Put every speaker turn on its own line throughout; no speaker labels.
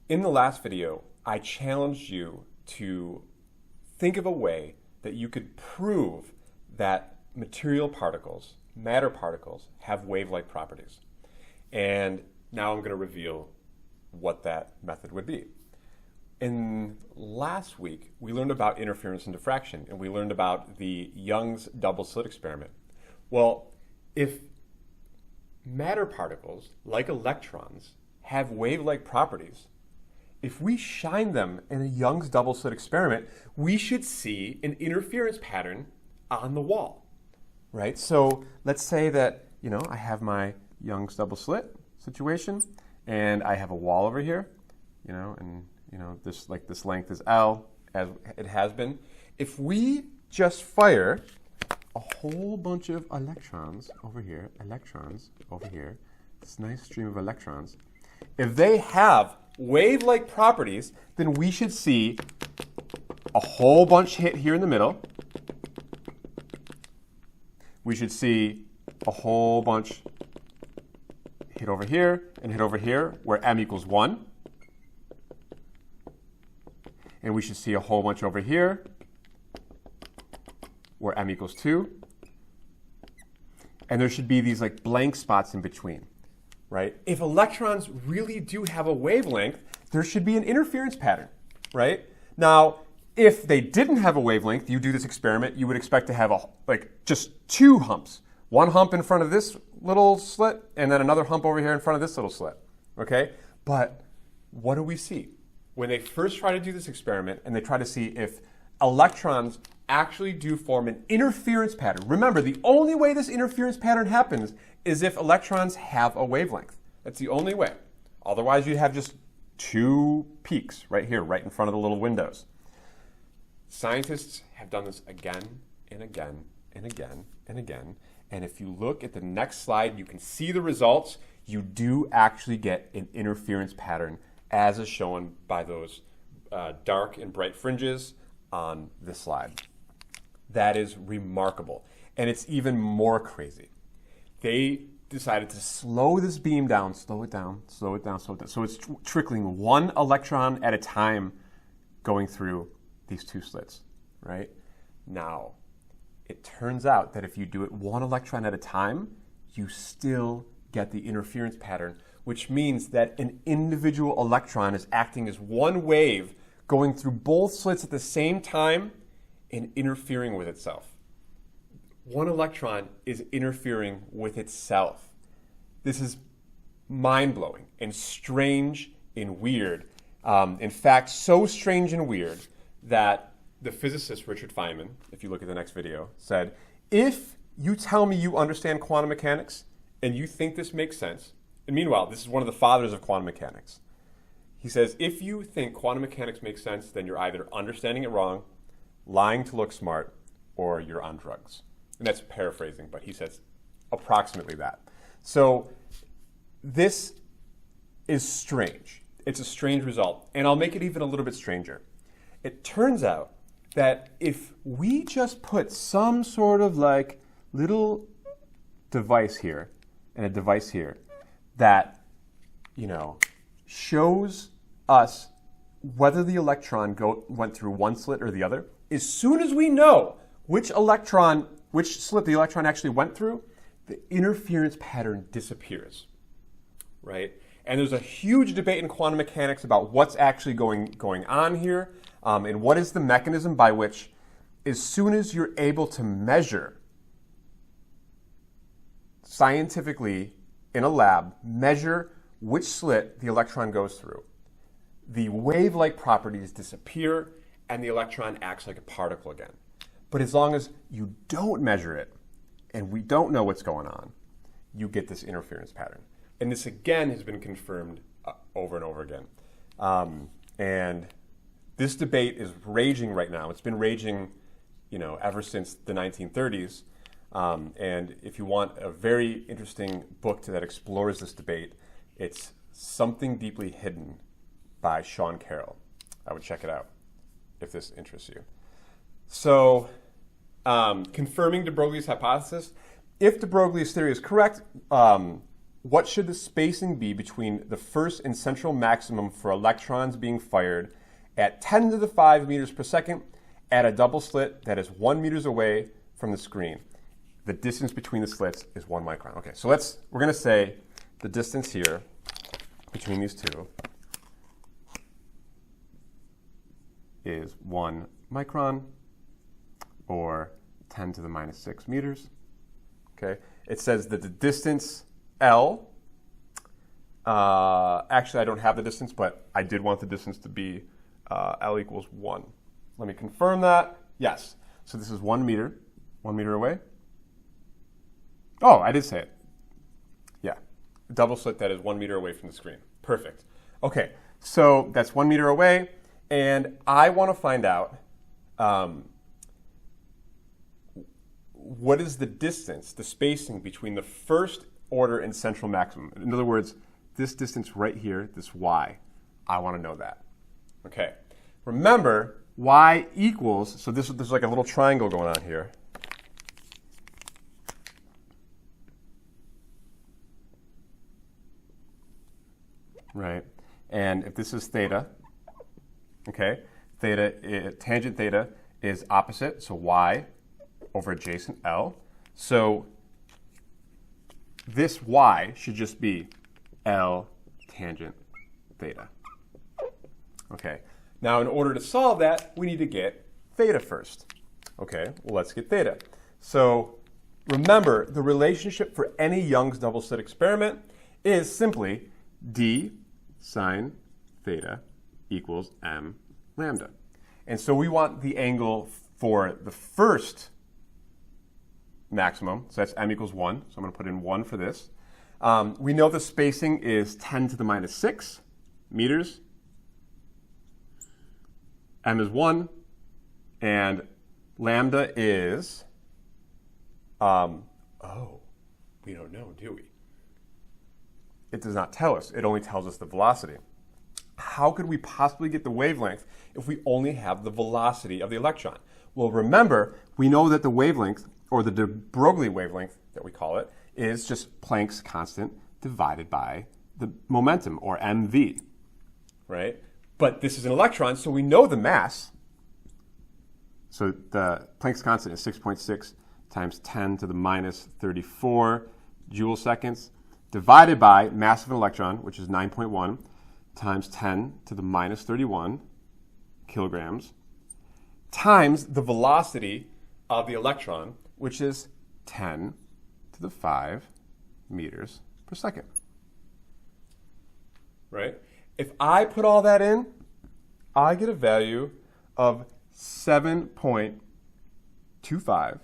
In the last video, I challenged you to think of a way that you could prove that material particles, matter particles, have wave-like properties. And now I'm going to reveal what that method would be. In last week, we learned about interference and diffraction, and we learned about the Young's double slit experiment. Well, if matter particles, like electrons, have wave-like properties, if we shine them in a Young's double slit experiment, we should see an interference pattern on the wall, right? So let's say that, I have my Young's double slit situation, and I have a wall over here, and this length is L, as it has been. If we just fire a whole bunch of electrons over here, this nice stream of electrons, if they have wave-like properties, then we should see a whole bunch hit here in the middle. We should see a whole bunch hit over here and hit over here, where m equals 1. And we should see a whole bunch over here, where m equals 2. And there should be these blank spots in between, right? If electrons really do have a wavelength, there should be an interference pattern, right? Now, if they didn't have a wavelength, you do this experiment, you would expect to have just two humps. One hump in front of this little slit, and then another hump over here in front of this little slit, okay? But what do we see? When they first try to do this experiment and they try to see if electrons actually do form an interference pattern. Remember, the only way this interference pattern happens is if electrons have a wavelength. That's the only way. Otherwise, you'd have just two peaks right here, right in front of the little windows. Scientists have done this again and again and again and again. And if you look at the next slide, you can see the results. You do actually get an interference pattern, as is shown by those dark and bright fringes on this slide. That is remarkable. And it's even more crazy. They decided to slow this beam down, slow it down. So it's trickling one electron at a time going through these two slits, right? Now, it turns out that if you do it one electron at a time, you still get the interference pattern, which means that an individual electron is acting as one wave going through both slits at the same time and interfering with itself. One electron is interfering with itself. This is mind-blowing and strange and weird. In fact, so strange and weird that the physicist Richard Feynman, if you look at the next video, said, if you tell me you understand quantum mechanics and you think this makes sense, and meanwhile, this is one of the fathers of quantum mechanics. He says, if you think quantum mechanics makes sense, then you're either understanding it wrong, lying to look smart, or you're on drugs. And that's paraphrasing, but he says approximately that. So this is strange. It's a strange result. And I'll make it even a little bit stranger. It turns out that if we just put some sort of little device here and a device here that, shows us whether the electron went through one slit or the other, as soon as we know which slit the electron actually went through, the interference pattern disappears, right? And there's a huge debate in quantum mechanics about what's actually going on here, and what is the mechanism by which, as soon as you're able to measure scientifically in a lab, measure which slit the electron goes through, the wave-like properties disappear and the electron acts like a particle again. But as long as you don't measure it and we don't know what's going on, you get this interference pattern. And this again has been confirmed over and over again. And this debate is raging right now. It's been raging, ever since the 1930s. And if you want a very interesting book that explores this debate, it's Something Deeply Hidden by Sean Carroll. I would check it out if this interests you. So, confirming de Broglie's hypothesis, if de Broglie's theory is correct, what should the spacing be between the first and central maximum for electrons being fired at 10 to the 5 meters per second at a double slit that is 1 meters away from the screen? The distance between the slits is 1 micron. Okay, so we're going to say the distance here between these two is 1 micron, or 10 to the minus 6 meters. Okay, it says that the distance L, actually I don't have the distance, but I did want the distance to be L equals 1. Let me confirm that. Yes, so this is 1 meter away. Oh, I did say it. Yeah, double slit that is 1 meter away from the screen. Perfect. Okay, so that's 1 meter away, and I want to find out what is the distance, the spacing between the first order and central maximum. In other words, this distance right here, this y, I want to know that. Okay, remember y equals, so there's like a little triangle going on here. Right, and if this is theta, okay, tangent theta is opposite, so y over adjacent L. So this y should just be L tangent theta. Okay, now in order to solve that, we need to get theta first. Okay, well, let's get theta. So remember, the relationship for any Young's double slit experiment is simply d sine theta equals m lambda. And so we want the angle for the first maximum, so that's m equals 1, so I'm going to put in 1 for this. We know the spacing is 10 to the minus 6 meters. M is 1, and lambda is, we don't know, do we? It does not tell us. It only tells us the velocity. How could we possibly get the wavelength if we only have the velocity of the electron? Well, remember, we know that the wavelength, or the de Broglie wavelength that we call it, is just Planck's constant divided by the momentum, or mv, right? But this is an electron, so we know the mass. So the Planck's constant is 6.6 times 10 to the minus 34 joule seconds, divided by mass of an electron, which is 9.1, times 10 to the minus 31 kilograms, times the velocity of the electron, which is 10 to the 5 meters per second. Right? If I put all that in, I get a value of 7.25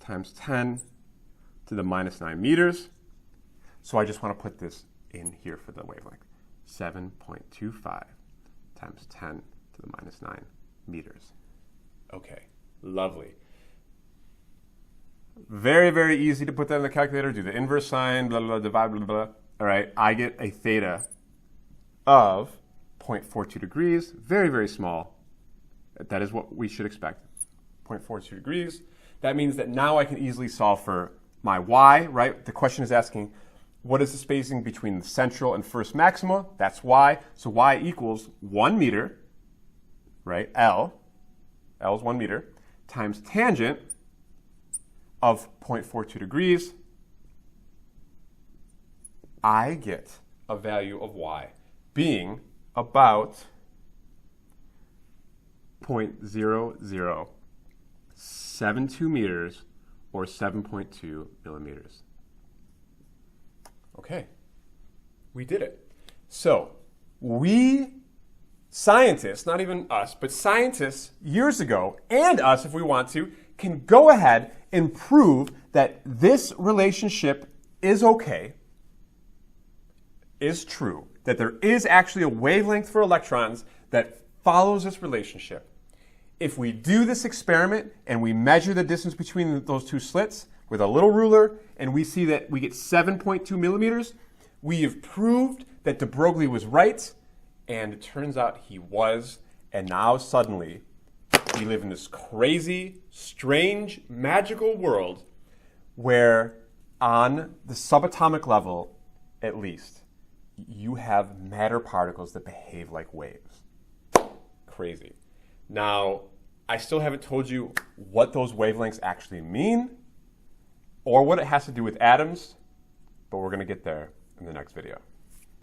times 10 to the minus 9 meters. So I just want to put this in here for the wavelength. 7.25 times 10 to the minus 9 meters. Okay, lovely. Very, very easy to put that in the calculator. Do the inverse sign, blah, blah, blah, divide, blah, blah. All right, I get a theta of 0.42 degrees. Very, very small. That is what we should expect. 0.42 degrees. That means that now I can easily solve for my y, right? The question is asking, what is the spacing between the central and first maxima? That's y. So y equals 1 meter, right? L is 1 meter, times tangent of 0.42 degrees. I get a value of y being about 0.0072 meters, or 7.2 millimeters. Okay, we did it. So we scientists, not even us, but scientists years ago, and us if we want to, can go ahead and prove that this relationship is okay, is true, that there is actually a wavelength for electrons that follows this relationship. If we do this experiment and we measure the distance between those two slits with a little ruler, and we see that we get 7.2 millimeters, we have proved that de Broglie was right, and it turns out he was, and now suddenly we live in this crazy, strange, magical world where on the subatomic level, at least, you have matter particles that behave like waves. Crazy. Now, I still haven't told you what those wavelengths actually mean or what it has to do with atoms, but we're going to get there in the next video.